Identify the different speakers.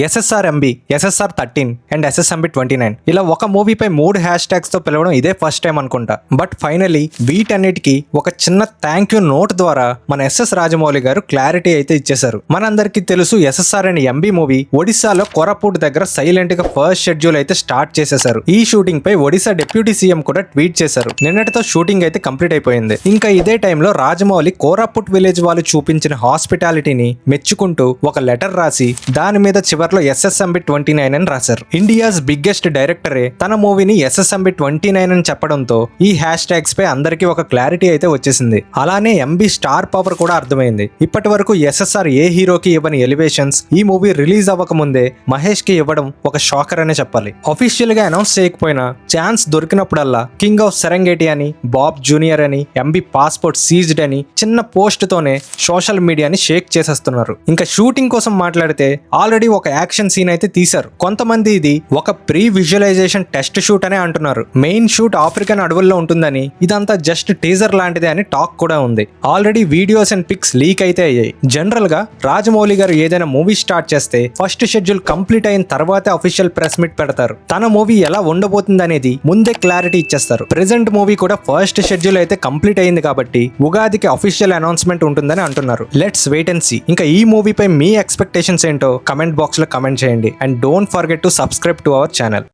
Speaker 1: SSRMB, SSR13 and SSMB 29 ఇలా ఒక మూవీపై 3 hash tags తో పిలవడం ఇదే ఫస్ట్ టైం అనుకుంటా. బట్ ఫైనలీ వీటన్నిటికీ ఒక చిన్న థ్యాంక్ యూ నోట్ ద్వారా మన SS రాజమౌళి గారు క్లారిటీ అయితే ఇచ్చేశారు. మనందరికీ తెలుసు SSR అండ్ MB మూవీ ఒడిశాలో కోరాపుట్ దగ్గర సైలెంట్ గా ఫస్ట్ షెడ్యూల్ అయితే స్టార్ట్ చేసేశారు. ఈ షూటింగ్ పై ఒడిశా డిప్యూటీ సీఎం కూడా ట్వీట్ చేశారు. నిన్నటితో షూటింగ్ అయితే కంప్లీట్ అయిపోయింది. ఇంకా ఇదే టైంలో రాజమౌళి కోరాపుట్ విలేజ్ వాళ్ళు చూపించిన హాస్పిటాలిటీని మెచ్చుకుంటూ ఒక లెటర్ రాసి దాని మీద చివర్లో SSMB 29 అని రాశారు. ఇండియాస్ బిగ్గెస్ట్ డైరెక్టరే తన మూవీని SSMB 29 అని చెప్పడంతో ఈ హ్యాష్ ట్యాగ్స్ పై అందరికీ ఒక క్లారిటీ అయితే వచ్చేసింది. అలానే MB స్టార్ పవర్ కూడా అర్థమైంది. ఇప్పటి వరకు SSR ఏ హీరోకి ఇవ్వని ఎలివేషన్స్ ఈ మూవీ రిలీజ్ అవ్వక ముందే మహేష్ కి ఇవ్వడం ఒక షాకర్ అనే చెప్పాలి. అఫీషియల్ గా అనౌన్స్ చేయకపోయినా ఛాన్స్ దొరికినప్పుడల్లా కింగ్ ఆఫ్ సెరెంగేటి అని, బాబ్ జూనియర్ అని, MB పాస్పోర్ట్ సీజ్డ్ అని చిన్న పోస్ట్ తోనే సోషల్ మీడియాని షేక్ చేసేస్తున్నారు. ఇంకా షూటింగ్ కోసం మాట్లాడితే ఆల్రెడీ ఒక యాక్షన్ సీన్ అయితే తీశారు. కొంతమంది ఇది ఒక ప్రీ విజువలైజేషన్ టెస్ట్ షూట్ అనే అంటున్నారు. మెయిన్ షూట్ ఆఫ్రికన్ అడవుల్లో ఉంటుందని, ఇదంతా జస్ట్ టీజర్ లాంటిదే అని టాక్ కూడా ఉంది. Already videos and pics leak అయితే అయ్యాయి. జనరల్ గా రాజమౌళి గారు ఏదైనా మూవీ స్టార్ట్ చేస్తే ఫస్ట్ షెడ్యూల్ కంప్లీట్ అయిన తర్వాతే అఫీషియల్ ప్రెస్ మీట్ పెడతారు. తన మూవీ ఎలా ఉండబోతుంది అనేది ముందే క్లారిటీ ఇచ్చేస్తారు. ప్రెజెంట్ మూవీ కూడా ఫస్ట్ షెడ్యూల్ అయితే కంప్లీట్ అయింది కాబట్టి ఉగాదికి అఫీషియల్ అనౌన్స్మెంట్ ఉంటుందని అంటున్నారు. Let's wait and see. ఇంకా ఈ మూవీపై మీ ఎక్స్పెక్టేషన్స్ ఏంటో కమెంట్ బాక్స్ లో కమెంట్ చేయండి. And don't forget to subscribe to our channel.